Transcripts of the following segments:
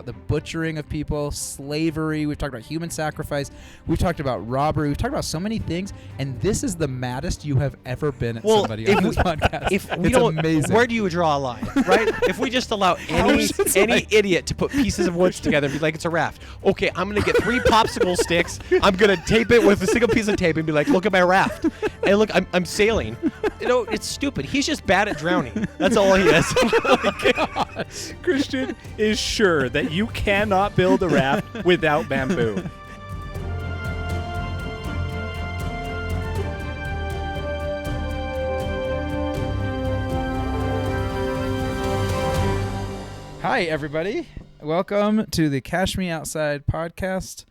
about the butchering of people, slavery. We've talked about human sacrifice. We've talked about robbery. We've talked about so many things. And this is the maddest you have ever been at somebody on this podcast. It's amazing. Where do you draw a line, right? If we just allow any idiot to put pieces of wood together and be like, it's a raft. Okay, I'm going to get 3 popsicle sticks. I'm going to tape it with a single piece of tape and be like, look at my raft. And look, I'm sailing. It's stupid. He's just bad at drowning. That's all he is. Christian is sure that you cannot build a raft without bamboo. Hi, everybody. Welcome to the Cash Me Outside podcast,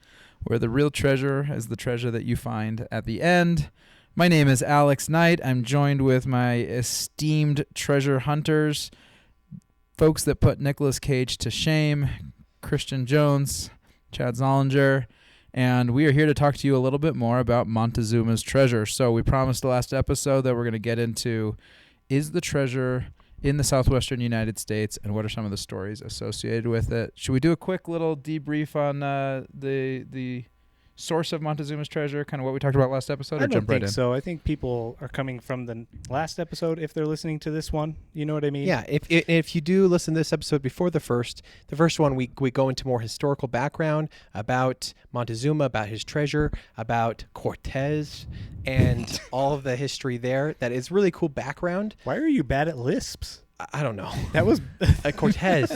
where the real treasure is the treasure that you find at the end. My name is Alex Knight. I'm joined with my esteemed treasure hunters, folks that put Nicolas Cage to shame, Christian Jones, Chad Zollinger, and we are here to talk to you a little bit more about Montezuma's treasure. So we promised the last episode that we're going to get into, is the treasure in the southwestern United States, and what are some of the stories associated with it? Should we do a quick little debrief on the source of Montezuma's treasure, kind of what we talked about last episode, or jump right in? So I think people are coming from the last episode if they're listening to this one. You know what I mean? Yeah. If you do listen to this episode before the first one we go into more historical background about Montezuma, about his treasure, about Cortez, and all of the history there. That is really cool background. Why are you bad at lisps? I don't know. That was Cortez.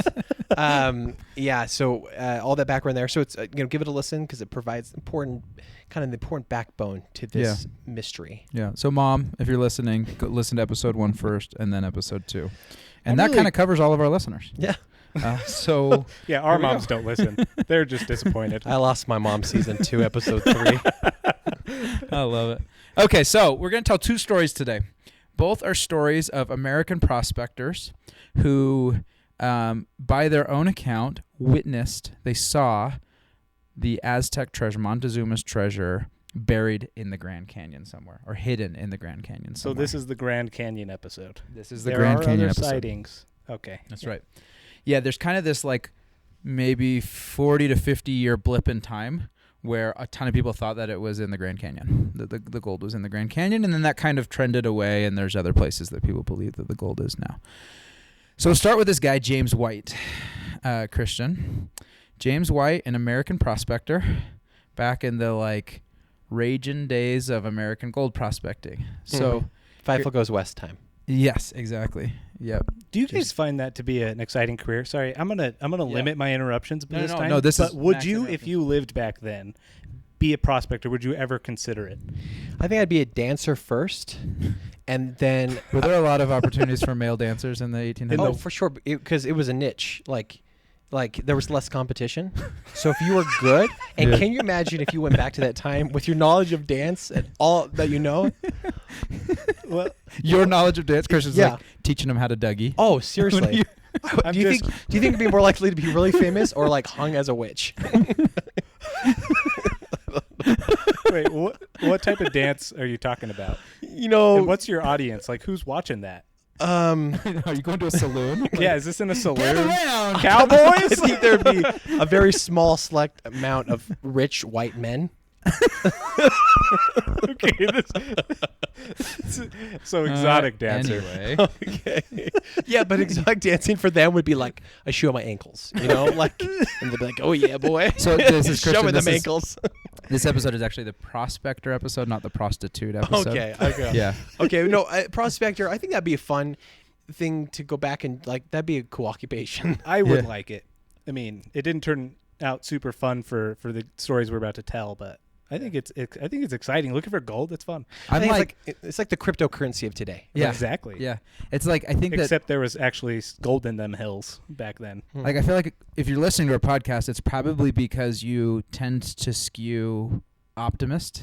Yeah. So all that background there. So it's give it a listen because it provides the important backbone to this mystery. Yeah. So, Mom, if you're listening, go listen to episode 1 first, and then episode 2, and that kind of covers all of our listeners. Yeah. So yeah, our moms don't listen. They're just disappointed. I lost my mom season 2, episode 3. I love it. Okay, so we're going to tell 2 stories today. Both are stories of American prospectors who, by their own account, they saw the Aztec treasure, Montezuma's treasure, buried in the Grand Canyon somewhere, or hidden in the Grand Canyon somewhere. So this is the Grand Canyon episode. This is the Grand Canyon episode. There are other sightings. Okay. That's right. Yeah, there's kind of this like maybe 40 to 50 year blip in time where a ton of people thought that it was in the Grand Canyon, that the gold was in the Grand Canyon, and then that kind of trended away, and there's other places that people believe that the gold is now. So we'll start with this guy, James White, Christian. James White, an American prospector, back in the raging days of American gold prospecting. So Fifle goes west time. Yes, exactly. Yep. Do you guys find that to be an exciting career? Sorry, I'm gonna limit my interruptions this time. No, but would you, if you lived back then, be a prospector? Would you ever consider it? I think I'd be a dancer first, and then were there a lot of opportunities for male dancers in the 1800s? Oh, for sure, because it was a niche. Like there was less competition. So if you were good, and can you imagine if you went back to that time with your knowledge of dance and all that you know? Well, your knowledge of dance, Christian's like teaching them how to Dougie. Oh, seriously. Do you think it'd be more likely to be really famous or like hung as a witch? Wait, what type of dance are you talking about? And what's your audience? Like, who's watching that? Are you going to a saloon? Yeah, is this in a saloon? Get around, cowboys? I think there'd be a very small select amount of rich white men. Okay, so exotic dancer. Anyway. Okay. Yeah, but exotic dancing for them would be like a shoe on my ankles, and they'd be like, "Oh yeah, boy." So this is Christian, showing them ankles. This episode is actually the prospector episode, not the prostitute episode. Okay. Yeah. Okay. No, prospector. I think that'd be a fun thing to go back and that'd be a cool occupation. I would like it. I mean, it didn't turn out super fun for the stories we're about to tell, but I think it's exciting. Looking for gold, it's fun. I think it's like the cryptocurrency of today. Yeah, exactly. Yeah, it's like except there was actually gold in them hills back then. Like I feel like if you're listening to our podcast, it's probably because you tend to skew optimist,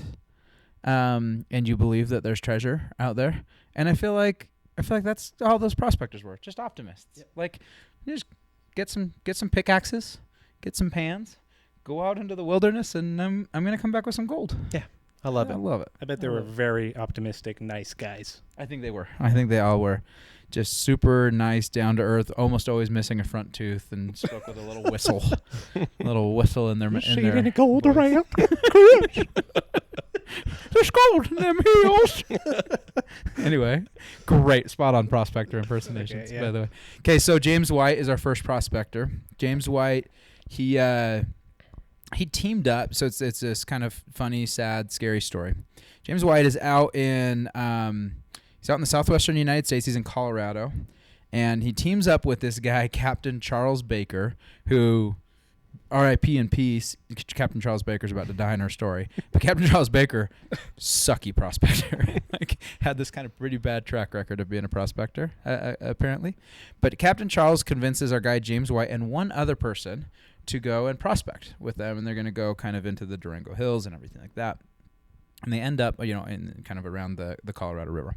and you believe that there's treasure out there. And I feel like that's all those prospectors were, just optimists. Yep. Like, you just get some pickaxes, get some pans. Go out into the wilderness, and I'm going to come back with some gold. Yeah. I love I it. love it. I bet they were very optimistic, nice guys. I think they were. I think they all were. Just super nice, down to earth, almost always missing a front tooth, and spoke with a little whistle, a little whistle in their. gold voice. around? There's gold in them heels. Anyway, great spot on prospector impersonations, Okay, yeah. by the way. Okay, so James White is our first prospector. James White, he teamed up. So it's this kind of funny, sad, scary story. James White is out in he's out in the southwestern United States. He's in Colorado, and he teams up with this guy, Captain Charles Baker, who, R.I.P. in peace. Captain Charles Baker's about to die in our story, but Captain Charles Baker, sucky prospector, like had this kind of pretty bad track record of being a prospector, apparently. But Captain Charles convinces our guy James White and one other person to go and prospect with them, and they're going to go kind of into the Durango Hills and everything like that. And they end up, in kind of around the Colorado River.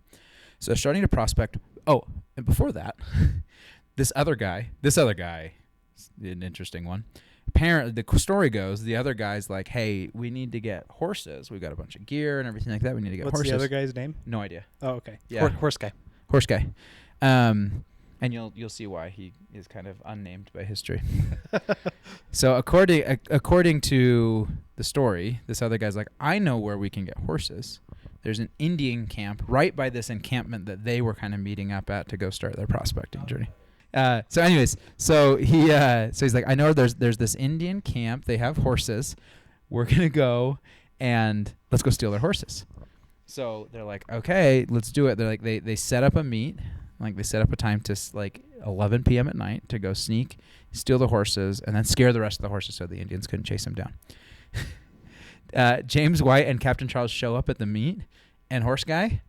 So they're starting to prospect. Oh, and before that, this other guy, an interesting one. Apparently, the story goes, the other guy's like, hey, we need to get horses. We've got a bunch of gear and everything like that. We need to get What's horses. the other guy's name? No idea. Oh, okay. Yeah. Horse guy. Horse guy. And you'll see why he is kind of unnamed by history. So according to the story, this other guy's like, I know where we can get horses. There's an Indian camp right by this encampment that they were kind of meeting up at to go start their prospecting journey. So anyways, so he's like, I know there's this Indian camp. They have horses. We're gonna go and let's go steal their horses. So they're like, okay, let's do it. They're like, they set up a meet. Like they set up a time to like 11 p.m. at night to go sneak, steal the horses, and then scare the rest of the horses so the Indians couldn't chase them down. James White and Captain Charles show up at the meet, and Horse Guy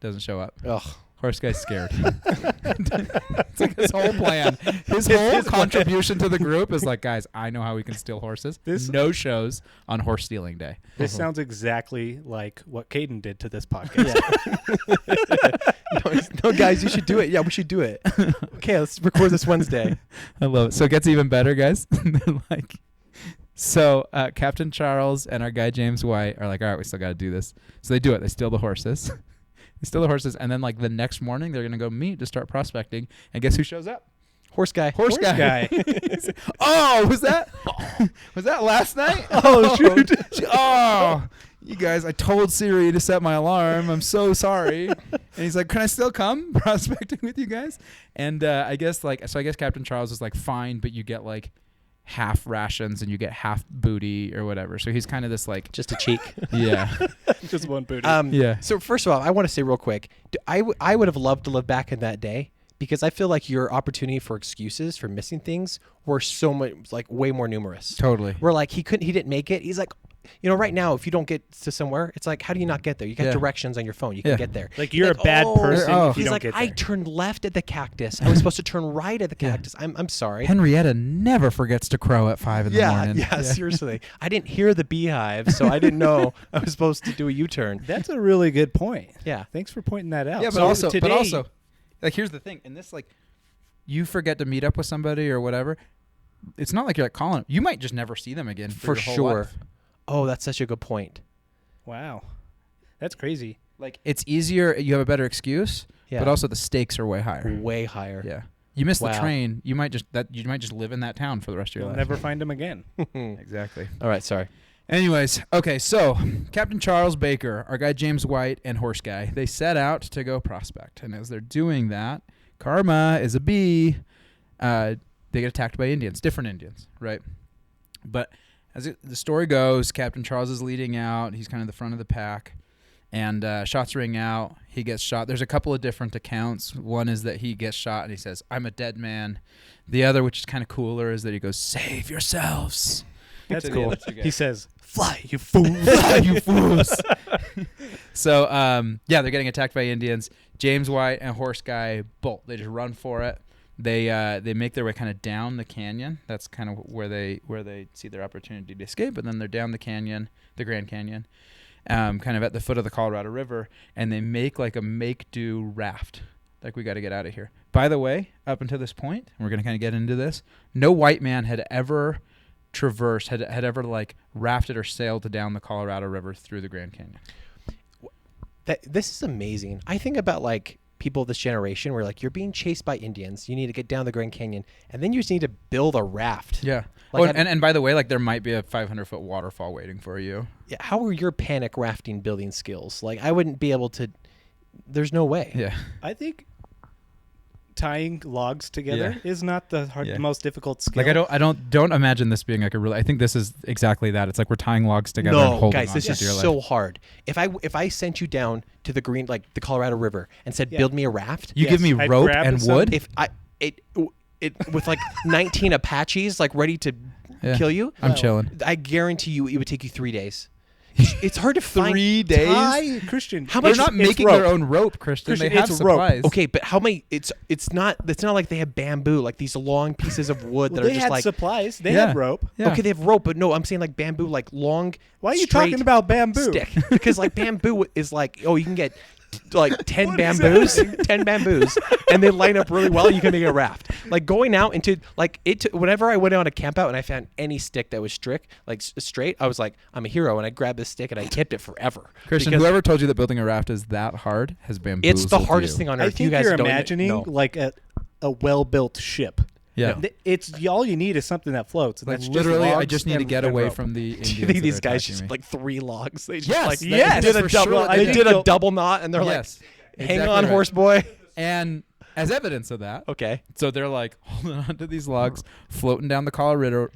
doesn't show up. Ugh. Horse Guy's scared. It's like his whole plan. His whole contribution to the group is like, guys, I know how we can steal horses. No shows on horse stealing day. This sounds exactly like what Caden did to this podcast. No, guys, you should do it. Yeah, we should do it. Okay, let's record this Wednesday. I love it. So it gets even better, guys. So Captain Charles and our guy James White are like, all right, we still got to do this. So they do it. They steal the horses. And then like the next morning, they're going to go meet to start prospecting. And guess who shows up? Horse guy. Horse guy. Oh, was that last night? Oh, shoot. Oh, you guys, I told Siri to set my alarm. I'm so sorry. And he's like, can I still come prospecting with you guys? And I guess Captain Charles is like, fine, but you get like half rations and you get half booty or whatever. So he's kind of this like just a cheek. Yeah. Just one booty. Yeah. So first of all, I want to say real quick, I would have loved to live back in that day because I feel like your opportunity for excuses for missing things were so much like way more numerous. Totally. Where like he didn't make it. He's like, right now, if you don't get to somewhere, it's like, how do you not get there? You got directions on your phone. You can get there. Like you're a bad person if you He's don't like, get there. I turned left at the cactus. I was supposed to turn right at the cactus. I'm sorry. Henrietta never forgets to crow at 5 in the morning. Yeah, seriously. I didn't hear the beehive, so I didn't know I was supposed to do a U-turn. That's a really good point. Yeah. Thanks for pointing that out. Yeah, but also, like, here's the thing. In this, like, you forget to meet up with somebody or whatever, it's not like you're like calling them. You might just never see them again for your whole life. Oh, that's such a good point. Wow. That's crazy. Like, it's easier. You have a better excuse, but also the stakes are way higher. Way higher. Yeah. You miss the train, you might just live in that town for the rest of your You'll life. never find him again. Exactly. All right, sorry. Anyways, okay, so Captain Charles Baker, our guy James White, and Horse Guy, they set out to go prospect. And as they're doing that, karma is a bee. They get attacked by Indians, different Indians, right? But as the story goes, Captain Charles is leading out. He's kind of the front of the pack. And shots ring out. He gets shot. There's a couple of different accounts. One is that he gets shot and he says, I'm a dead man. The other, which is kind of cooler, is that he goes, save yourselves. That's cool. He says, fly, you fools. Fly, you fools. So, they're getting attacked by Indians. James White and Horse Guy bolt. They just run for it. They make their way kind of down the canyon. That's kind of where they see their opportunity to escape. But then they're down the canyon, the Grand Canyon, kind of at the foot of the Colorado River, and they make like a make-do raft. Like, we got to get out of here. By the way, up until this point, and we're going to kind of get into this, no white man had ever traversed, had ever like rafted or sailed down the Colorado River through the Grand Canyon. This is amazing. I think about like people of this generation where like you're being chased by Indians. You need to get down the Grand Canyon, and then you just need to build a raft. Yeah. Like and by the way, like there might be a 500-foot waterfall waiting for you. Yeah, how are your panic rafting building skills? Like I wouldn't be able to. There's no way. Yeah. I think tying logs together is not the most difficult skill. Like I don't imagine this being like a really. I think this is exactly that. It's like we're tying logs together and holding guys, on this to is your so life. hard. If I sent you down to the the Colorado River and said build me a raft, You give me I'd rope grab and some. wood. if it with like 19 Apaches like ready to kill you, I'm chilling. I guarantee you it would take you 3 days. It's hard to find 3 days. Tie, Christian. How They're much? not making their own rope, Christian. Christian, They have it's rope. supplies. Okay, but how many? It's not like they have bamboo, like these long pieces of wood that They are just had like. supplies. They Yeah. had rope. Yeah. Okay, they have rope, but no, I'm saying like bamboo, like long. Why are you straight talking about bamboo? stick? Because like bamboo is like, you can get like 10 What is bamboos, happening? 10 bamboos, and they line up really well. And you can make a raft. Like going out into like whenever I went on a camp out and I found any stick that was straight, I was like, I'm a hero, and I grabbed this stick and I kept it forever. Christian, Because whoever told you that building a raft is that hard has bamboozled it's the hardest you. thing on I earth. think You guys you're don't imagining know. like a well-built ship. Yeah. It's all you need is something that floats. And Like that's literally, just I logs just need to and get away rope. from the Indians. Do you think that these are guys attacking just me. like 3 logs? They just Yes, like yes, did a for double. sure They they did did. a double knot, and they're Yes, like, "Hang exactly on, right. horse boy." And as evidence of that, Okay. so they're like holding onto these logs, floating down the Colorado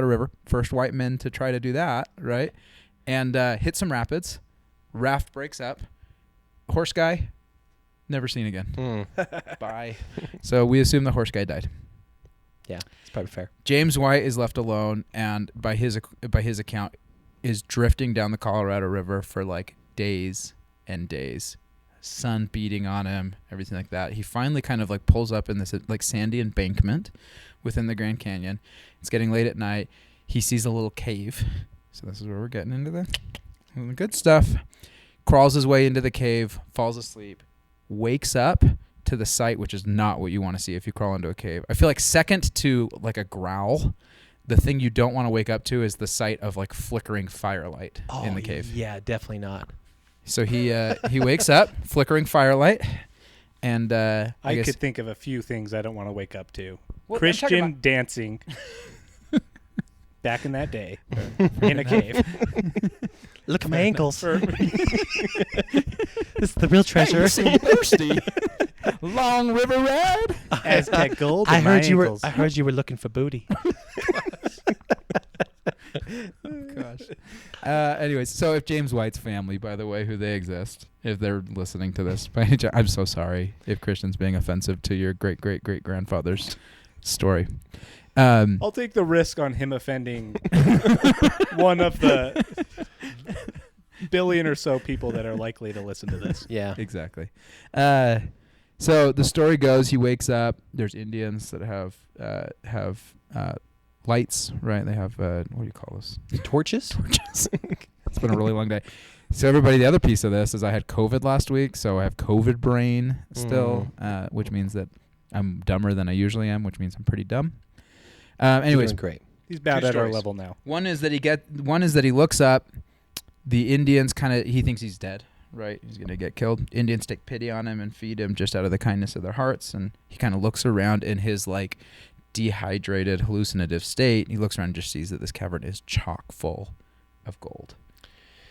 River. First white men to try to do that, right? And hit some rapids. Raft breaks up. Horse guy, never seen again. Bye. So we assume the horse guy died. Yeah, it's probably fair. James White is left alone, and by his account, is drifting down the Colorado River for like days and days. Sun beating on him, everything like that. He finally kind of like pulls up in this like sandy embankment within the Grand Canyon. It's getting late at night. He sees a little cave. So this is where we're getting into the good stuff. Crawls his way into the cave, falls asleep, wakes up to the sight, which is not what you want to see if you crawl into a cave. I feel like second to like a growl, the thing you don't want to wake up to is the sight of like flickering firelight in the cave. Yeah, definitely not. So he wakes up, flickering firelight, and I guess could think of a few things I don't want to wake up to. Well, I'm talking Christian about- dancing back in that day in a cave. Look at my ankles. For- This is the real treasure. Hey, you seem thirsty. Long river ride. Aztec gold. I in my heard you were. ankles. I heard you were looking for booty. Gosh. Anyways, so if James White's family, by the way, who they exist, if they're listening to this, by any chance, I'm so sorry if Christian's being offensive to your great great great grandfather's story. I'll take the risk on him offending one of the billion or so people that are likely to listen to this. Yeah. Exactly. So the story goes, he wakes up. There's Indians that have lights, right? They have what do you call this? Torches. Torches. It's been a really long day. So everybody, the other piece of this is I had COVID last week, so I have COVID brain still, which means that I'm dumber than I usually am, which means I'm pretty dumb. Anyways, Great. He's about Two at our stories. level now. One is that he looks up. The Indians he thinks he's dead, right? He's going to get killed. Indians take pity on him and feed him just out of the kindness of their hearts. And he kind of looks around in his like dehydrated, hallucinative state. He looks around and just sees that this cavern is chock full of gold,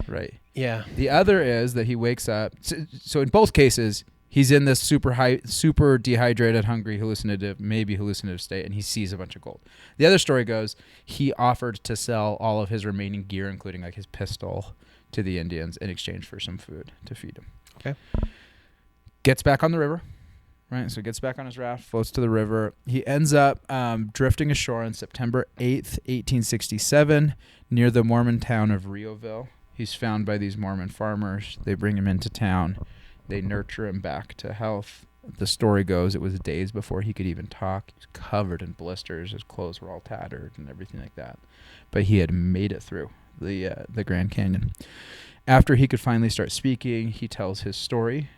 right? Yeah. The other is that he wakes up. So in both cases, he's in this super dehydrated, hungry, maybe hallucinative state, and he sees a bunch of gold. The other story goes, he offered to sell all of his remaining gear, including like his pistol, to the Indians in exchange for some food to feed him. Okay. Gets back on the river, right? So he gets back on his raft, floats to the river. He ends up drifting ashore on September 8th, 1867, near the Mormon town of Rioville. He's found by these Mormon farmers. They bring him into town. They nurture him back to health. The story goes it was days before he could even talk. He was covered in blisters. His clothes were all tattered and everything like that. But he had made it through the Grand Canyon. After he could finally start speaking, he tells his story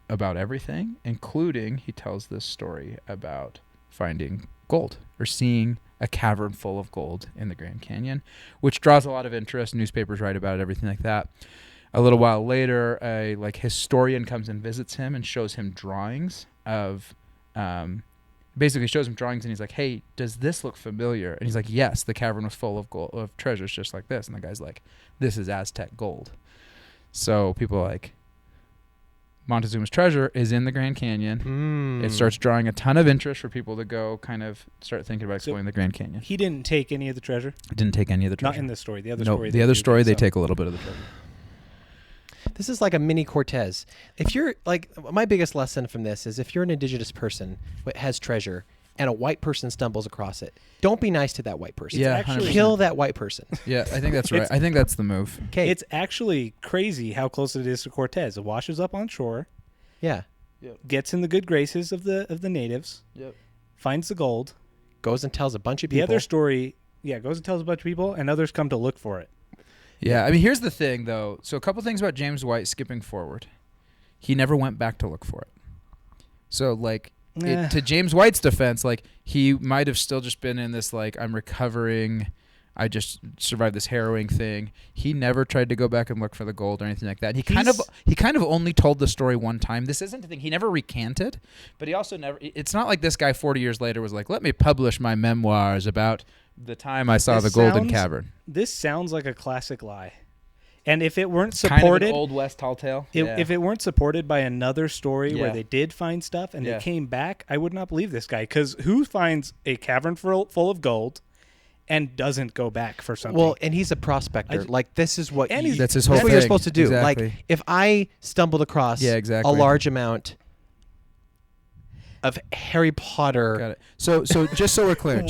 about everything, including he tells this story about finding gold or seeing a cavern full of gold in the Grand Canyon, which draws a lot of interest. Newspapers write about it, everything like that. A little while later, a historian comes and visits him and shows him drawings of, basically shows him drawings, and he's like, "Hey, does this look familiar?" And he's like, "Yes, the cavern was full of gold, of treasures just like this." And the guy's like, "This is Aztec gold." So people are like, Montezuma's treasure is in the Grand Canyon. It starts drawing a ton of interest for people to go kind of start thinking about exploring the Grand Canyon. He didn't take any of the treasure? Didn't take any of the treasure. Not in this story. The other no, story. The other story, they take a little bit of the treasure. This is like a mini Cortez. If you're like, my biggest lesson from this is if you're an indigenous person that has treasure and a white person stumbles across it, don't be nice to that white person. Yeah, kill that white person. Yeah, I think that's right. I think that's the move. Okay. It's actually crazy how close it is to Cortez. It washes up on shore. Yeah. Gets in the good graces of the natives. Yep. Finds the gold. Goes and tells a bunch of people. The other story, goes and tells a bunch of people, and others come to look for it. Yeah, I mean, here's the thing, though. So a couple things about James White skipping forward. He never went back to look for it. So, to James White's defense, he might have still just been in this, I'm recovering, I just survived this harrowing thing. He never tried to go back and look for the gold or anything like that. He kind of only told the story one time. This isn't the thing. He never recanted, but he also never. It's not like this guy 40 years later was like, "Let me publish my memoirs about the time I saw the golden cavern." This sounds like a classic lie. And if it weren't supported, kind of an Old West tall tale. If it weren't supported by another story where they did find stuff and they came back, I would not believe this guy. Because who finds a cavern full of gold and doesn't go back for something? Well, and he's a prospector. This is what that's his whole that's what thing. you're supposed to do. Exactly. If I stumbled across a large amount of Harry Potter. Got it. So just so we're clear,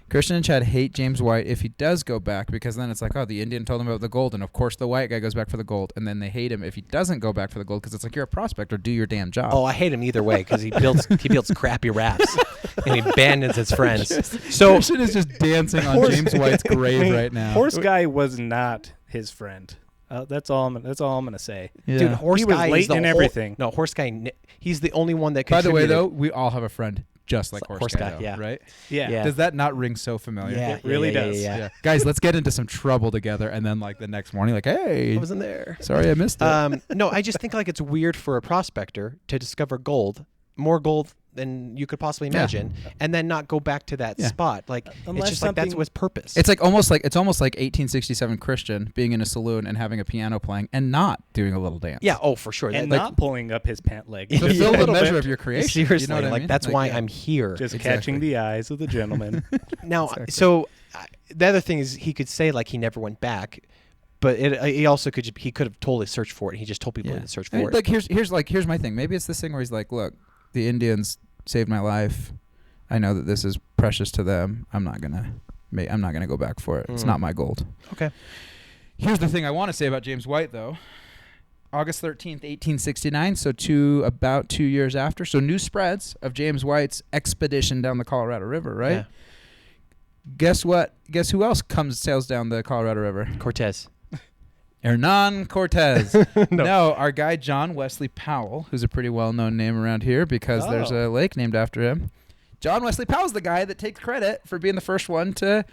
Christian and Chad hate James White if he does go back, because then it's like, oh, the Indian told him about the gold, and of course the white guy goes back for the gold, and then they hate him if he doesn't go back for the gold, because it's like, you're a prospector, do your damn job. Oh, I hate him either way, because he builds crappy rafts and he abandons his friends. So Christian is just dancing on James White's grave right now. Horse guy was not his friend. That's all I'm gonna say. Yeah. Dude, Horse he was guy late is the in everything. No, Horse guy. He's the only one that. By the way, contributed. though, we all have a friend just like Horse guy, though, yeah. right? Yeah. Does that not ring so familiar? Yeah, it really does. Yeah. Guys, let's get into some trouble together, and then the next morning, hey, I wasn't there. Sorry, I missed it. No, I just think it's weird for a prospector to discover more gold than you could possibly imagine, and then not go back to that spot. Unless it's just that's with purpose. It's almost like 1867 Christian being in a saloon and having a piano playing and not doing a little dance. Yeah, oh, for sure. And not pulling up his pant leg. Fulfill the measure bit. of your creation. Seriously, you know what I mean? That's why I'm here. Just catching the eyes of the gentleman. Now, so the other thing is he could say he never went back, but he also could have totally searched for it. He just told people to search for it. Here's my thing. Maybe it's this thing where he's like, look, the Indians saved my life. I know that this is precious to them. I'm not gonna go back for it. It's not my gold. Okay. Here's the thing I want to say about James White, though. August 13th, 1869, so about 2 years after. So news spreads of James White's expedition down the Colorado River, right? Yeah. Guess what? Guess who else sails down the Colorado River? Cortez. Hernan Cortez. No, our guy John Wesley Powell, who's a pretty well-known name around here because there's a lake named after him. John Wesley Powell's the guy that takes credit for being the first one to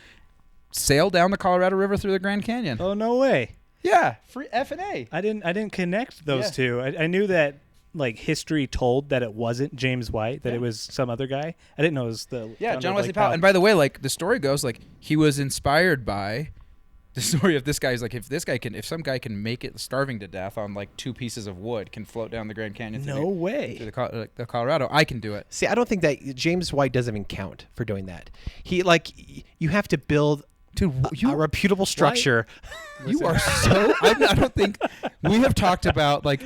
sail down the Colorado River through the Grand Canyon. Oh, no way. Yeah, free F&A. I didn't connect those two. I knew that history told that it wasn't James White, that it was some other guy. I didn't know it was John Wesley Powell. And by the way, the story goes he was inspired by the story of this guy. Is if some guy can make it starving to death on 2 pieces of wood, can float down the Grand Canyon. No way. Through the Colorado, I can do it. See, I don't think that James White doesn't even count for doing that. He you have to build a reputable structure. You are so. I don't think we have talked about I'm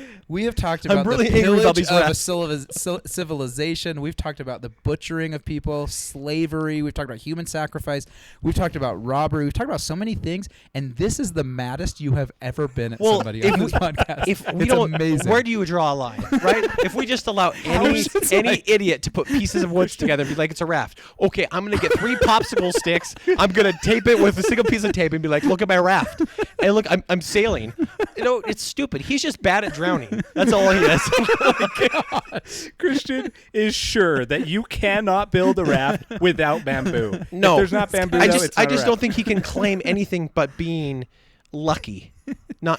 really the angry about pillage these of a civilization. We've talked about the butchering of people, slavery. We've talked about human sacrifice. We've talked about robbery. We've talked about so many things, and this is the maddest you have ever been at somebody on this podcast. It's amazing. Where do you draw a line, right? If we just allow any idiot to put pieces of wood together and be like, it's a raft. Okay, I'm going to get 3 popsicle sticks. I'm going to tape it it with a single piece of tape and be like, look at my raft. And look, I'm sailing. It's stupid. He's just bad at drowning. That's all he is. Christian is sure that you cannot build a raft without bamboo. No. If there's not bamboo, I it's not a just don't raft. think he can claim anything but being lucky.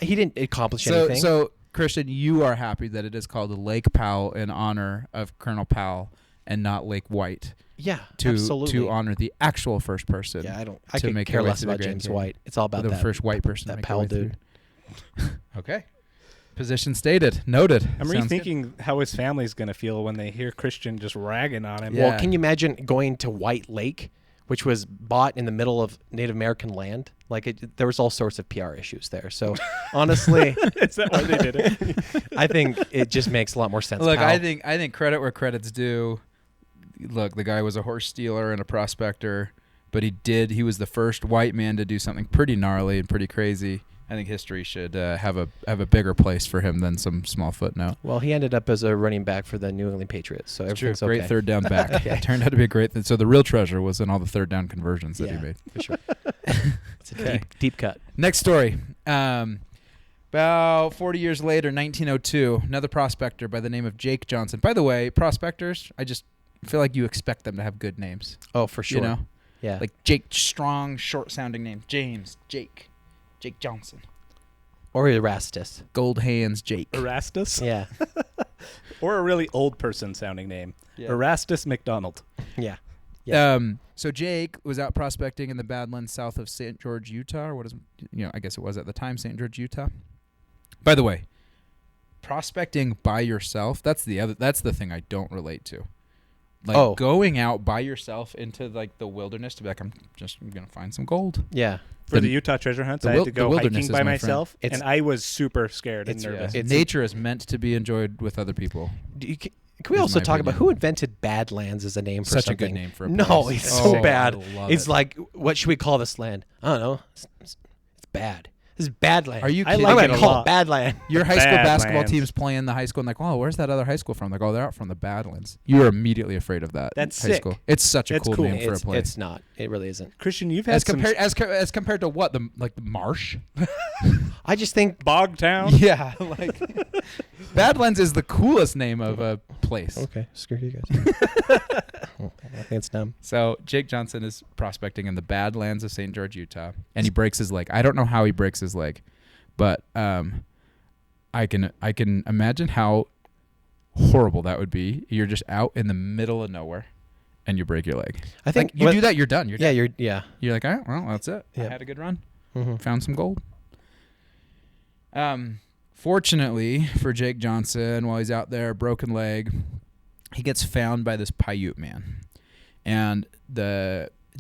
He didn't accomplish anything. So, Christian, you are happy that it is called Lake Powell in honor of Colonel Powell and not Lake White. Yeah, to absolutely. honor the actual first person. Yeah, I could care less about James White. It's all about the first white person. That Powell dude. Okay. Position stated. Noted. I'm rethinking how his family's going to feel when they hear Christian just ragging on him. Yeah. Well, can you imagine going to White Lake, which was bought in the middle of Native American land? There was all sorts of PR issues there. So, honestly, is that why they did it? I think it just makes a lot more sense. Look, Powell. I think credit where credit's due. Look, the guy was a horse stealer and a prospector, but he was the first white man to do something pretty gnarly and pretty crazy. I think history should have a bigger place for him than some small footnote. Well, he ended up as a running back for the New England Patriots, so everything's Great okay. third down back. Okay. It turned out to be a great thing. So the real treasure was in all the third down conversions that he made. For sure. It's a deep cut. Next story. About 40 years later, 1902, another prospector by the name of Jake Johnson. By the way, prospectors, I just feel like you expect them to have good names. Oh, for sure. You know? Yeah. Like Jake, strong, short-sounding name. James, Jake Johnson. Or Erastus. Gold Hands Jake. Erastus? Yeah. Or a really old person sounding name. Yeah. Erastus McDonald. Yeah. So Jake was out prospecting in the Badlands south of St. George, Utah, or I guess it was at the time St. George, Utah. By the way, prospecting by yourself, that's the thing I don't relate to. Going out by yourself into the wilderness to be like, I'm going to find some gold. Yeah. For the Utah treasure hunts, I had to go hiking by myself, and I was super scared and nervous. Nature is meant to be enjoyed with other people. Can we also talk about who invented Badlands as a name for something? Such a good name for a place. No, it's so bad. It's like, what should we call this land? I don't know. It's bad. This is Badland. Are you kidding? I'm going to call it Badland. Your high school basketball team's playing the high school, and oh, where's that other high school from? They're out from the Badlands. You are immediately afraid of that. That's high sick. School. It's such a cool name for a place. It's not. It really isn't. Christian, you've had as compared to what? The marsh? I just think Bogtown. Yeah, Badlands is the coolest name of a place. Okay, screw you guys. I think it's dumb. So Jake Johnson is prospecting in the Badlands of St. George, Utah, and he breaks his leg. I don't know how he breaks his leg, but I can imagine how horrible that would be. You're just out in the middle of nowhere, and you break your leg. I think you do that, you're done. You're done. You're like, all right, well, that's it. Yeah. I had a good run. Mm-hmm. Found some gold. Fortunately for Jake Johnson, while he's out there, broken leg, he gets found by this Paiute man. And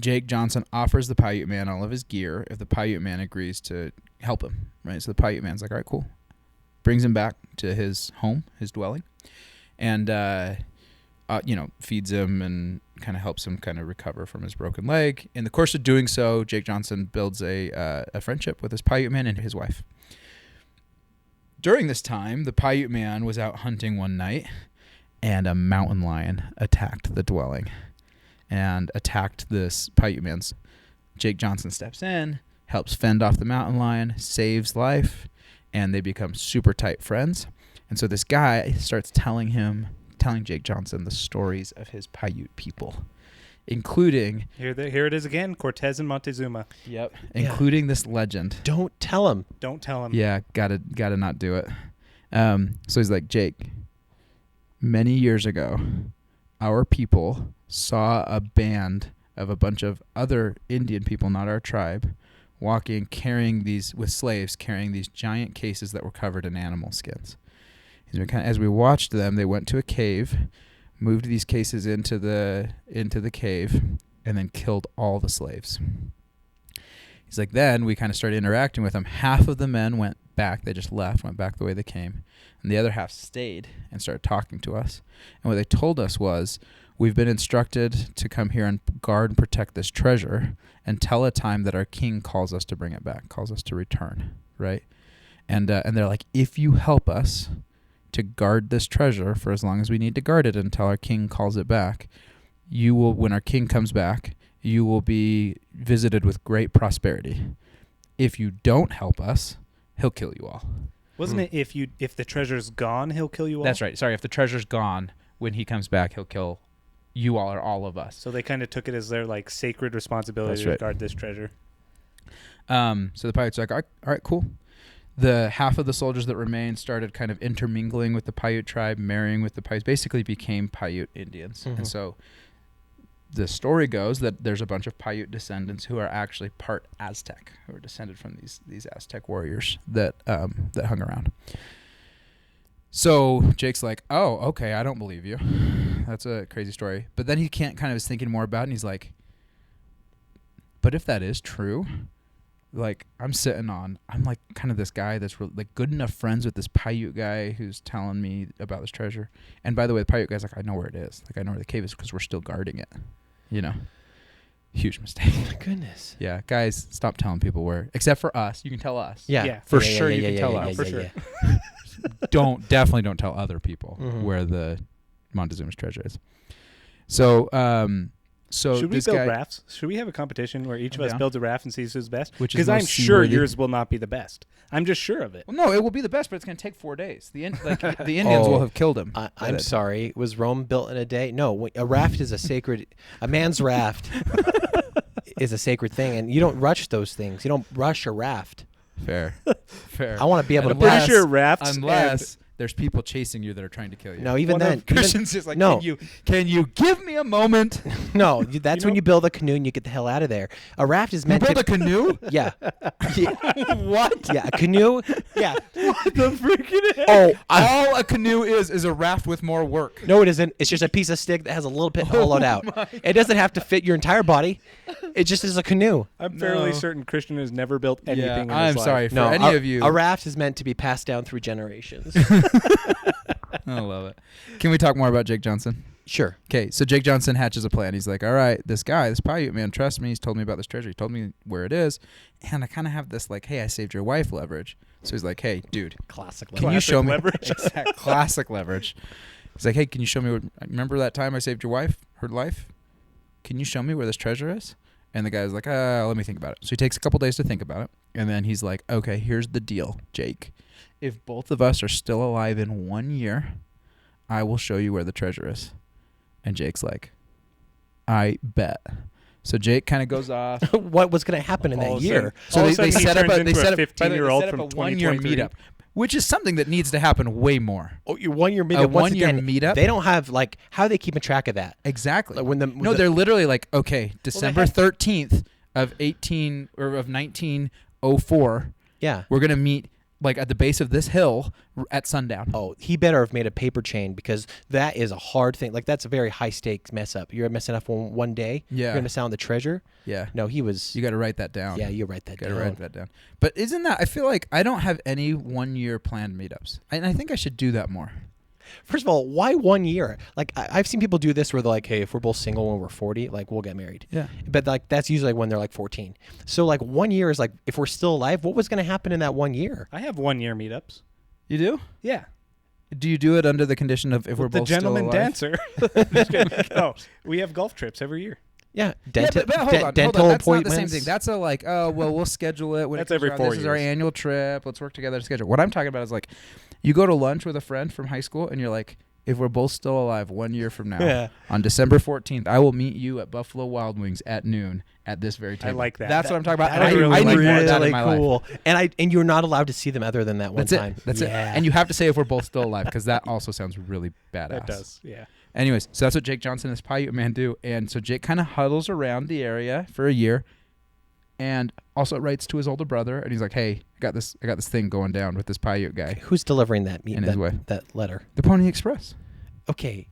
Jake Johnson offers the Paiute man all of his gear if the Paiute man agrees to help him, right? So the Paiute man's like, all right, cool. Brings him back to his home, his dwelling, and feeds him and kind of helps him kind of recover from his broken leg. In the course of doing so, Jake Johnson builds a friendship with this Paiute man and his wife. During this time, the Paiute man was out hunting one night, and a mountain lion attacked the dwelling and attacked this Paiute man's. Jake Johnson steps in, helps fend off the mountain lion, saves life, and they become super tight friends. And so this guy starts telling Jake Johnson the stories of his Paiute people, including... Here it is again, Cortez and Montezuma. Yep. Including this legend. Don't tell him. Don't tell him. Yeah, gotta not do it. So he's like, Jake, many years ago, our people saw a band of a bunch of other Indian people, not our tribe, carrying these giant cases that were covered in animal skins. As we watched them, they went to a cave, moved these cases into the cave, and then killed all the slaves. He's like, then we kind of started interacting with them. Half of the men went back. They just went back the way they came. And the other half stayed and started talking to us. And what they told us was, we've been instructed to come here and guard and protect this treasure until a time that our king calls us to bring it back, calls us to return, right? And they're like, if you help us to guard this treasure for as long as we need to guard it until our king calls it back, you will, when our king comes back you will be visited with great prosperity. If you don't help us, he'll kill you all. Wasn't it if the treasure's gone, he'll kill you all? That's right. Sorry, if the treasure's gone, when he comes back, he'll kill you all or all of us. So they kind of took it as their like sacred responsibility to guard this treasure. So the Paiutes are like, all right, cool. The half of the soldiers that remained started kind of intermingling with the Paiute tribe, marrying with the Paiutes, basically became Paiute Indians. And so the story goes that there's a bunch of Paiute descendants who are actually part Aztec, who are descended from these Aztec warriors that hung around. So Jake's like, oh, okay, I don't believe you. That's a crazy story. But then he is thinking more about it, and he's like, but if that is true, like I'm like kind of this guy that's like good enough friends with this Paiute guy who's telling me about this treasure. And by the way, the Paiute guy's like, I know where it is. Like I know where the cave is because we're still guarding it. You know, huge mistake. Oh my goodness. Yeah, guys, stop telling people where. Except for us, you can tell us. Yeah. For sure, you can tell us. For sure. Definitely don't tell other people where the Montezuma's treasure is. So, should we this build rafts? Should we have a competition where each of us builds a raft and sees who's best? Because I'm sure yours will not be the best. I'm just sure of it. Well, no, it will be the best, but it's going to take 4 days. The Indians will have killed him. I'm sorry. Was Rome built in a day? No, a raft is a man's raft is a sacred thing, and you don't rush those things. You don't rush a raft. Fair. I want to be able to. Pretty sure rafts. Unless there's people chasing you that are trying to kill you. No, even then. Christian's just like, no. Can you give me a moment? No, that's when you build a canoe and you get the hell out of there. A raft is meant to build a canoe? Yeah. What? Yeah, a canoe. Yeah. What the freaking hell? All a canoe is a raft with more work. No, it isn't. It's just a piece of stick that has a little bit hollowed out. It doesn't have to fit your entire body. It just is a canoe. I'm fairly certain Christian has never built anything in his I'm life. sorry for any of you. A raft is meant to be passed down through generations. I love it. Can we talk more about Jake Johnson? Sure. Okay, so Jake Johnson hatches a plan. He's like, all right, this Paiute man, trust me. He's told me about this treasure. He told me where it is. And I kind of have this like, hey, I saved your wife leverage. So he's like, hey, dude. Classic leverage. Can you show me? Leverage. Classic leverage. He's like, hey, can you show me remember that time I saved your wife, her life? Can you show me where this treasure is? And the guy's like, let me think about it. So he takes a couple days to think about it. And then he's like, okay, here's the deal, Jake. If both of us are still alive in 1 year, I will show you where the treasure is. And Jake's like, I bet. So Jake kind of goes off. What was going to happen in that year? So they set up a 15-year-old from 1-year meetup, which is something that needs to happen way more. Oh, your 1-year meetup. A 1-year meetup. They don't have how are they keeping track of that? Exactly. Like they're literally like, okay, December 13th of 1904. Yeah, we're gonna meet like at the base of this hill at sundown. Oh, he better have made a paper chain because that is a hard thing. Like that's a very high stakes mess up. You're messing up one day. Yeah. You're gonna miss out on the treasure. Yeah. No, he was. You got to write that down. Yeah, you write that down. Got to write that down. But isn't that? I feel like I don't have any 1-year planned meetups, and I think I should do that more. First of all, why 1 year? Like I've seen people do this where they're like, hey, if we're both single when we're 40, like we'll get married. Yeah. But like that's usually when they're like 14. So like 1 year is like if we're still alive, what was going to happen in that 1 year? I have 1-year meetups. You do? Yeah. Do you do it under the condition of if we're both still alive? The gentleman dancer. No, we have golf trips every year. Yeah, dental appointments. That's not the same thing. That's a like, oh well, we'll schedule it. When that's it every 4 years. This is our annual trip. Let's work together to schedule. What I'm talking about is like, you go to lunch with a friend from high school, and you're like, if we're both still alive 1 year from now, on December 14th, I will meet you at Buffalo Wild Wings at noon at this very table. I like that. That's what I'm talking about. I need more of that in my cool. life. And you're not allowed to see them other than that one time. That's it. And you have to say if we're both still alive because that also sounds really badass. That does, yeah. Anyways, so that's what Jake Johnson and his Paiute man do. And so Jake kind of huddles around the area for a year and also writes to his older brother. And he's like, hey, I got this thing going down with this Paiute guy. Who's delivering that letter? The Pony Express. Okay.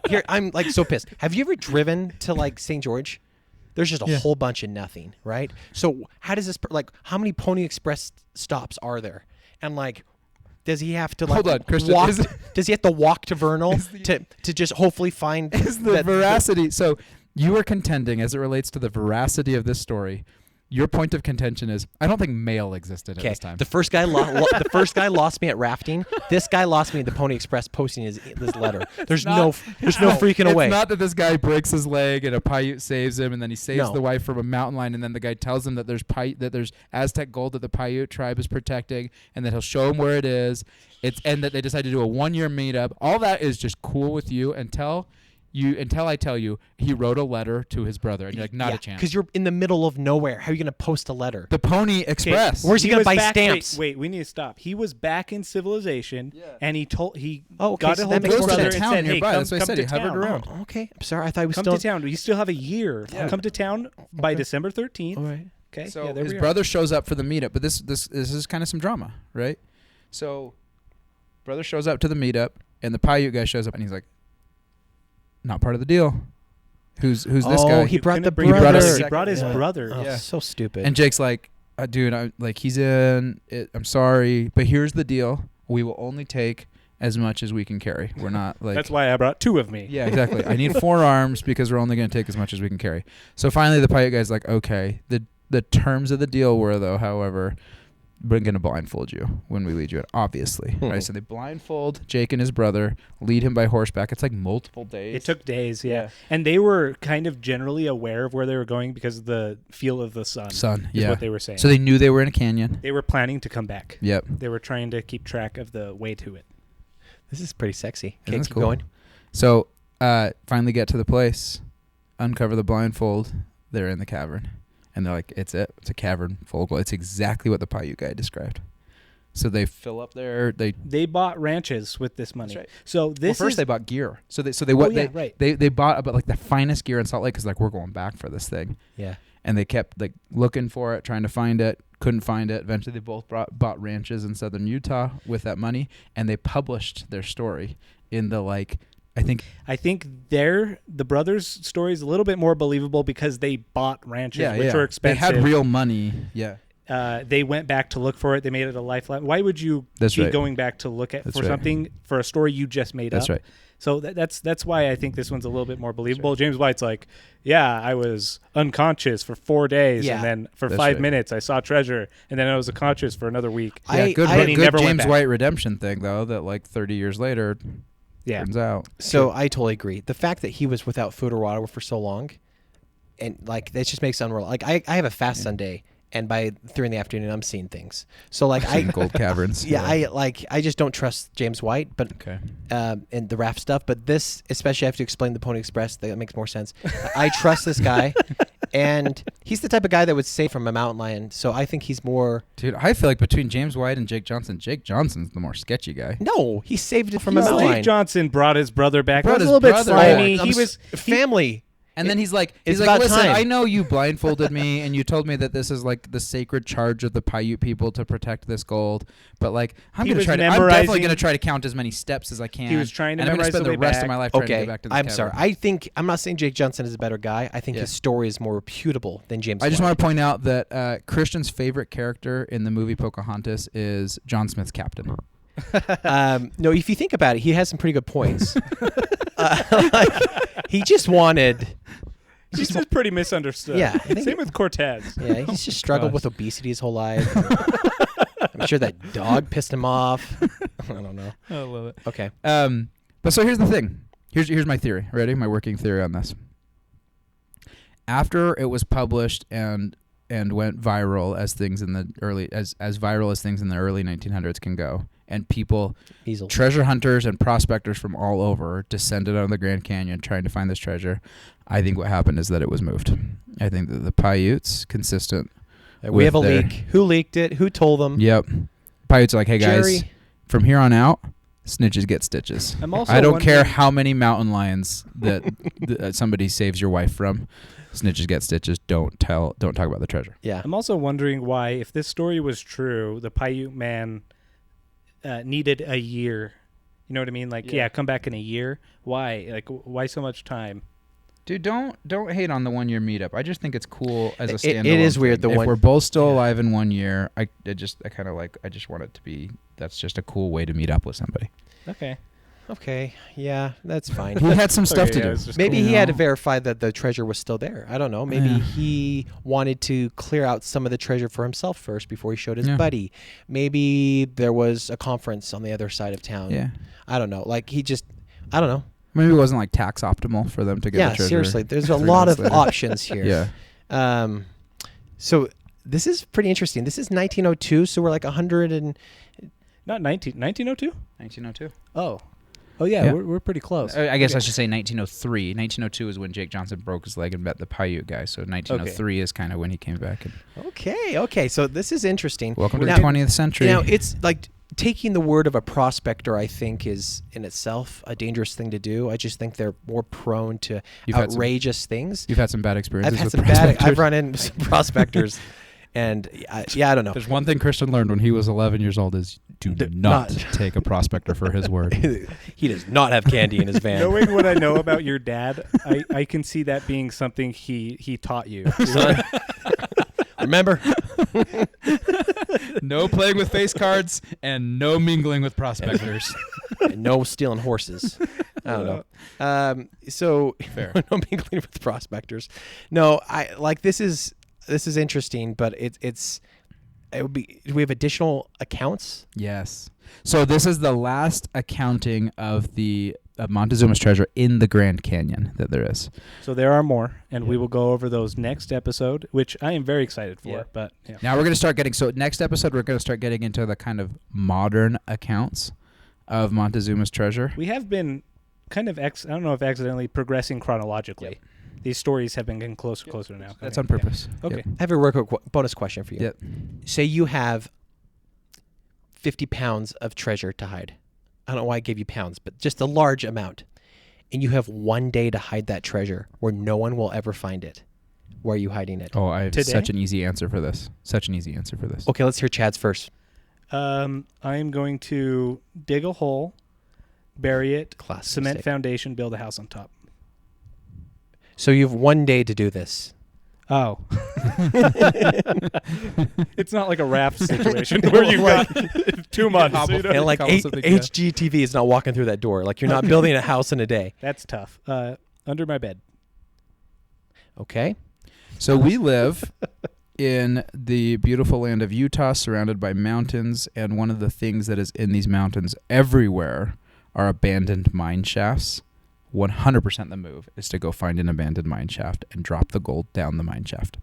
Here, I'm like so pissed. Have you ever driven to like St. George? There's just a whole bunch of nothing, right? So how does this how many Pony Express stops are there? And like, does he have to like hold on, Christian? Does he have to walk to Vernal to just hopefully find the veracity? So you are contending as it relates to the veracity of this story. your point of contention is I don't think mail existed at this time. The first guy lost me at rafting. This guy lost me at the Pony Express posting this letter. There's no freaking away. It's not that this guy breaks his leg and a Paiute saves him, and then he saves the wife from a mountain lion, and then the guy tells him that there's Aztec gold that the Paiute tribe is protecting, and that he'll show him where it is. And that they decide to do a 1-year meetup. All that is just cool with you until I tell you he wrote a letter to his brother, and you're like, not a chance. Because you're in the middle of nowhere. How are you going to post a letter? The Pony Express. Where's he going to buy stamps? Wait, we need to stop. He was back in civilization, and he got so a hold of his brother and said, "Hey, come to town." Around. Oh, okay, I'm sorry. I thought he was come to town. You still have a year. Yeah. Come to town by December 13th. All right. Okay. So his brother shows up for the meetup, but this is kind of some drama, right? So brother shows up to the meetup, and the Paiute guy shows up, and he's like, not part of the deal. Who's this guy? Oh, he brought the brother. He brought his brother. Oh, yeah. So stupid. And Jake's like, dude, he's in it. I'm sorry, but here's the deal. We will only take as much as we can carry. We're not like... That's why I brought 2 of me. Yeah, exactly. I need 4 arms because we're only going to take as much as we can carry. So finally the Paiute guy's like, okay. The terms of the deal were, though, however... we're going to blindfold you when we lead you in, obviously. Right? So they blindfold Jake and his brother, lead him by horseback. It's like multiple days. It took days, yeah. And they were kind of generally aware of where they were going because of the feel of the sun. Is what they were saying. So they knew they were in a canyon. They were planning to come back. Yep. They were trying to keep track of the way to it. This is pretty sexy. Okay, keep cool. going. So finally get to the place, uncover the blindfold. They're in the cavern. And they're like, it's it. It's a cavern full of gold. It's exactly what the Paiute guy described. So they fill up there. They bought ranches with this money. That's right. So first they bought gear. So they bought about like the finest gear in Salt Lake because like we're going back for this thing. Yeah. And they kept like looking for it, trying to find it, couldn't find it. Eventually they both bought ranches in southern Utah with that money, and they published their story in the like. I think the brothers' story is a little bit more believable because they bought ranches, which were expensive. They had real money. Yeah. They went back to look for it. They made it a lifeline. Why would you be going back to look at something for a story you just made up? That's right. So that's why I think this one's a little bit more believable. Right. James White's like, yeah, I was unconscious for 4 days, and then for 5 minutes I saw treasure, and then I was unconscious for another week. Good James White redemption thing though. That like 30 years later. Yeah. Turns out. So I totally agree. The fact that he was without food or water for so long, and like that just makes it unreal. Like I have a fast Sunday, and by 3 in the afternoon I'm seeing things. So like gold caverns. Yeah, I just don't trust James White, but and the raft stuff. But this, especially, I have to explain the Pony Express. That makes more sense. I trust this guy. And he's the type of guy that would save from a mountain lion. So I think he's more... Dude, I feel like between James White and Jake Johnson's the more sketchy guy. No, he saved it from a mountain lion. Jake Johnson brought his brother back. He was a little bit slimy. He was family. And then he's like, listen, I know you blindfolded me and you told me that this is like the sacred charge of the Paiute people to protect this gold. But like, I'm definitely going to try to count as many steps as I can. He was trying to memorize the rest of my life trying to get back to this I'm sorry. I'm not saying Jake Johnson is a better guy. I think his story is more reputable than James White. I just want to point out that Christian's favorite character in the movie Pocahontas is John Smith's captain. No, if you think about it, he has some pretty good points. He just wanted... He's just pretty misunderstood. Yeah. Same with Cortez. Yeah, he's just struggled with obesity his whole life. I'm sure that dog pissed him off. I don't know. I love it. Okay. But so here's the thing. Here's my theory. Ready? My working theory on this. After it was published and went viral as things in the early as viral as things in the early 1900s can go, and people, treasure hunters and prospectors from all over descended on the Grand Canyon trying to find this treasure. I think what happened is that it was moved. I think that the Paiutes, consistent. We have a leak. Who leaked it? Who told them? Yep. Paiutes are like, hey guys, from here on out, snitches get stitches. I don't care how many mountain lions that somebody saves your wife from. Snitches get stitches. Don't talk about the treasure. Yeah. I'm also wondering why, if this story was true, the Paiute man needed a year. You know what I mean? Like, come back in a year. Why? Like, why so much time? Dude, don't hate on the 1 year meetup. I just think it's cool as a standalone. It is weird. If we're both still alive in 1 year, I just want it to be. That's just a cool way to meet up with somebody. Okay. Okay, yeah, that's fine. He had some stuff to do. Maybe he had to verify that the treasure was still there. I don't know. Maybe he wanted to clear out some of the treasure for himself first before he showed his buddy. Maybe there was a conference on the other side of town. Yeah. I don't know. Like I don't know. Maybe it wasn't like tax optimal for them to get the treasure. Yeah, seriously. There's a lot of options here. Yeah. So this is pretty interesting. This is 1902, so we're like 100 and... Not 1902? 1902. Oh, yeah. We're pretty close. I guess I should say 1903. 1902 is when Jake Johnson broke his leg and met the Paiute guy. So 1903 is kind of when he came back. Okay. So this is interesting. Welcome to the 20th century. Now, it's like taking the word of a prospector, I think, is in itself a dangerous thing to do. I just think they're more prone to outrageous things. You've had some bad experiences I've run into some prospectors. And I don't know. There's one thing Christian learned when he was 11 years old is do not take a prospector for his word. He does not have candy in his van. Knowing what I know about your dad, I can see that being something he taught you. Son, remember? No playing with face cards and no mingling with prospectors. And no stealing horses. I don't know. So fair. No mingling with prospectors. No, this is interesting, but it would be. Do we have additional accounts? Yes. So this is the last accounting of Montezuma's treasure in the Grand Canyon that there is. So there are more, and we will go over those next episode, which I am very excited for. Yeah. But now we're going to start getting. So next episode, we're going to start getting into the kind of modern accounts of Montezuma's treasure. We have been kind of I don't know if accidentally progressing chronologically. Yep. These stories have been getting closer now. That's on purpose. Yeah. Okay. Yep. I have a real quick bonus question for you. Yep. Say you have 50 pounds of treasure to hide. I don't know why I gave you pounds, but just a large amount. And you have one day to hide that treasure where no one will ever find it. Where are you hiding it? Oh, I have Today? such an easy answer for this. Okay, let's hear Chad's first. I'm going to dig a hole, bury it, cement mistake. foundation, build a house on top. So you have one day to do this. Oh. It's not like a raft situation where you've got 2 months. And like HGTV is not walking through that door. Like you're not building a house in a day. That's tough. Under my bed. Okay. So we live in the beautiful land of Utah, surrounded by mountains, and one of the things that is in these mountains everywhere are abandoned mine shafts. 100% the move is to go find an abandoned mine shaft and drop the gold down the mine shaft.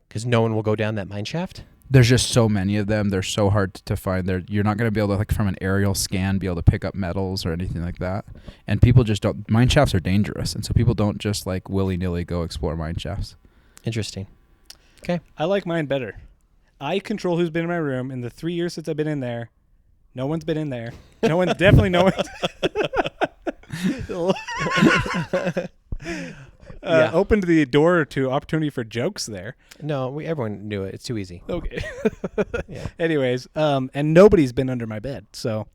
Because no one will go down that mine shaft? There's just so many of them. They're so hard to find. You're not going to be able to, like, from an aerial scan, be able to pick up metals or anything like that. And people just don't. Mine shafts are dangerous, and so people don't just, like, willy-nilly go explore mine shafts. Interesting. Okay. I like mine better. I control who's been in my room. In the 3 years since I've been in there, no one's been in there. No one. Opened the door to opportunity for jokes there. No, everyone knew it. It's too easy. Okay. Yeah. Anyways, and nobody's been under my bed, so.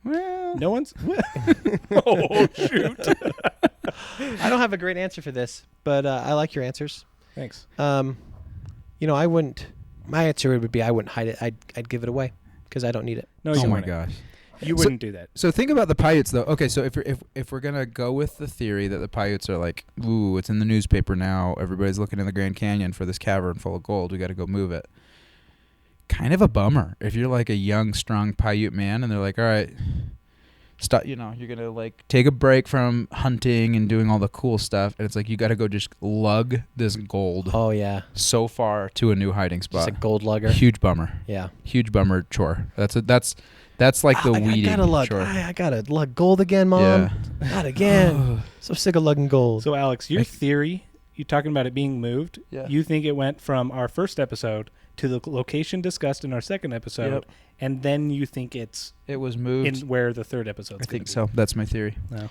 Well, no one's. Oh shoot! I don't have a great answer for this, but I like your answers. Thanks. I wouldn't. My answer would be I wouldn't hide it. I'd give it away because I don't need it. No, oh my gosh. You wouldn't do that. So think about the Paiutes, though. Okay, so if we're gonna go with the theory that the Paiutes are like, ooh, it's in the newspaper now. Everybody's looking in the Grand Canyon for this cavern full of gold. We got to go move it. Kind of a bummer if you're like a young, strong Paiute man, and they're like, all right, stop. You're gonna like take a break from hunting and doing all the cool stuff, and it's like you got to go just lug this gold. Oh yeah. So far to a new hiding spot. Just a gold lugger. Huge bummer. Yeah. Huge bummer chore. That's like the weeding. I gotta lug gold again, Mom. Yeah. Not again. So sick of lugging gold. So Alex, your theory, you talking about it being moved. Yeah. You think it went from our first episode to the location discussed in our second episode, and then you think it was moved in where the third episode. I think so. That's my theory. No.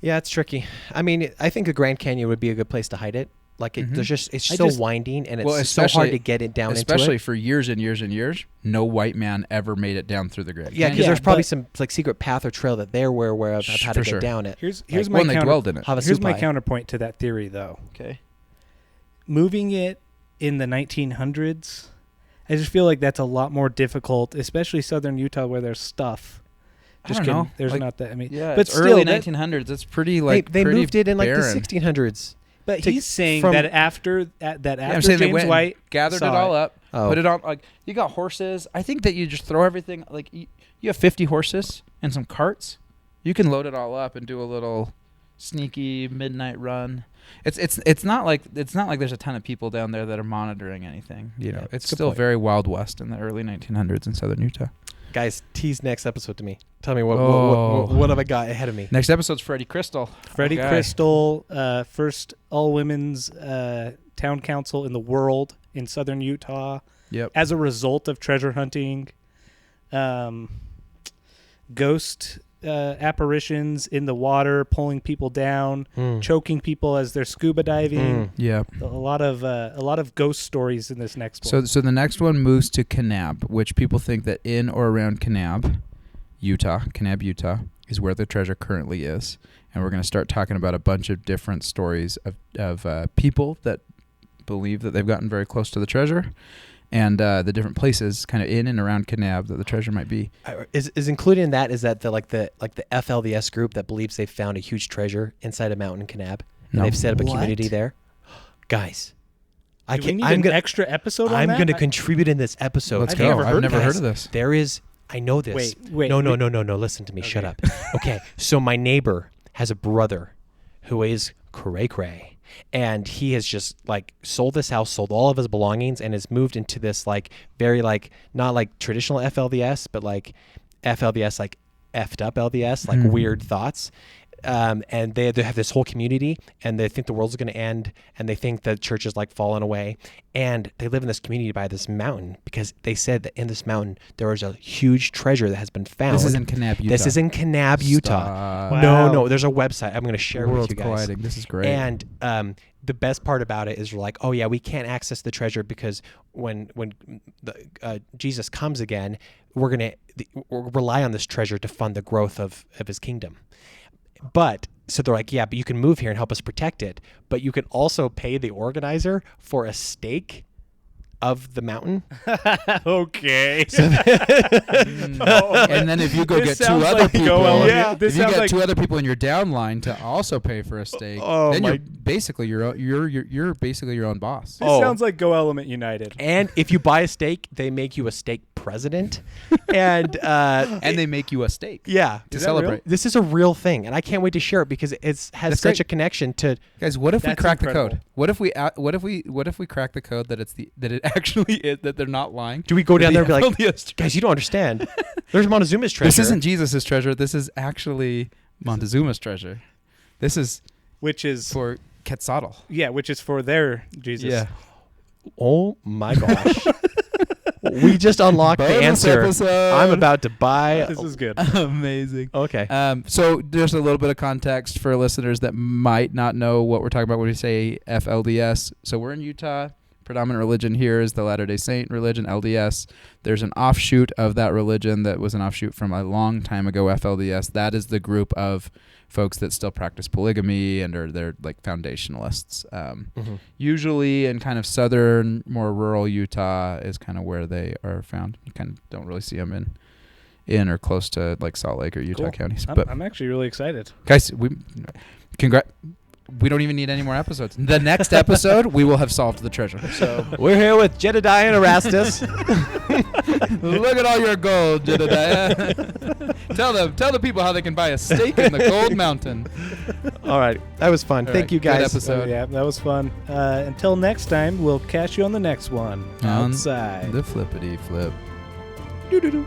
Yeah, it's tricky. I mean, I think the Grand Canyon would be a good place to hide it. Like it's so winding and it's so hard to get it down into it. Especially for years and years and years, no white man ever made it down through the Grand Canyon. Yeah, because there's probably some like secret path or trail that they're aware of how to get down it. Here's my counterpoint to that theory, though. Okay. Moving it in the 1900s, I just feel like that's a lot more difficult, especially southern Utah where there's stuff. I don't know. There's like, not that. I mean, yeah, but it's still, early 1900s. It's pretty like they pretty moved it in like barren. the 1600s. But he's saying that after I'm James saying they went White gathered it all up, put it on. Like you got horses. I think that you just throw everything. Like you have 50 horses and some carts. You can load it all up and do a little sneaky midnight run. It's not like there's a ton of people down there that are monitoring anything. You know, it's still very Wild West in the early 1900s in southern Utah. Guys, tease next episode to me. Tell me what have I got ahead of me? Next episode's Freddie Crystal. Freddie Crystal, first all-women's town council in the world in southern Utah. Yep. As a result of treasure hunting, ghost apparitions in the water, pulling people down, choking people as they're scuba diving. Yeah. A lot of ghost stories in this next one. So the next one moves to Kanab, which people think that in or around Kanab, Utah, is where the treasure currently is. And we're going to start talking about a bunch of different stories of people that believe that they've gotten very close to the treasure, and the different places kind of in and around Kanab that the treasure might be. Is included in that, is that the FLDS group that believes they found a huge treasure inside a mountain in Kanab, and they've set up a community there? Guys, I'm going extra episode on I'm that? going to contribute in this episode. Let's go. I've never heard of this. There is, I know this. Wait. No. Listen to me. Okay. Shut up. Okay. So my neighbor has a brother who is cray-cray. And he has just like sold this house, sold all of his belongings, and has moved into this like very like not like traditional FLDS, but like FLDS, like effed up LDS, like weird thoughts. And they have this whole community, and they think the world's going to end, and they think the church is like falling away. And they live in this community by this mountain because they said that in this mountain there is a huge treasure that has been found. This is in Kanab, Utah. This is in Kanab, Utah. Wow. No, there's a website. I'm going to share with you guys. Colliding. This is great. And the best part about it is we're like, oh yeah, we can't access the treasure because when Jesus comes again, we'll rely on this treasure to fund the growth of his kingdom. But so they're like, yeah, but you can move here and help us protect it. But you can also pay the organizer for a stake of the mountain. Okay. And then if you go get two other people, if you get two other people in your downline to also pay for a stake, then you're basically you're basically your own boss. This sounds like Go Element United. And if you buy a stake, they make you a stake president, and they make you a stake. Yeah, to celebrate. Real? This is a real thing, and I can't wait to share it because it has such a connection to. Guys, what if we crack the code? What if we crack the code that it actually is, that they're not lying? Do we go down there and be like, guys, you don't understand. There's Montezuma's treasure. This isn't Jesus's treasure. This is actually Montezuma's treasure. Which is for Quetzalcoatl. Yeah, which is for their Jesus. Yeah. Oh my gosh. We just unlocked the answer. Episode. I'm about to buy. This is good. Amazing. Okay. So there's a little bit of context for listeners that might not know what we're talking about when we say FLDS. So we're in Utah. Predominant religion here is the Latter-day Saint religion, LDS. There's an offshoot of that religion that was an offshoot from a long time ago, FLDS. That is the group of folks that still practice polygamy and they're like foundationalists. Usually in kind of southern, more rural Utah is kind of where they are found. You kind of don't really see them in or close to like Salt Lake or Utah counties. But I'm actually really excited. Guys, we don't even need any more episodes. The next episode, we will have solved the treasure. So we're here with Jedediah and Erastus. Look at all your gold, Jedediah. Tell the people how they can buy a stake in the Gold Mountain. All right, that was fun. Thank you, guys. Good episode. Yeah, that was fun. Until next time, we'll catch you on the next one. Outside the flippity flip. Doo-doo-doo.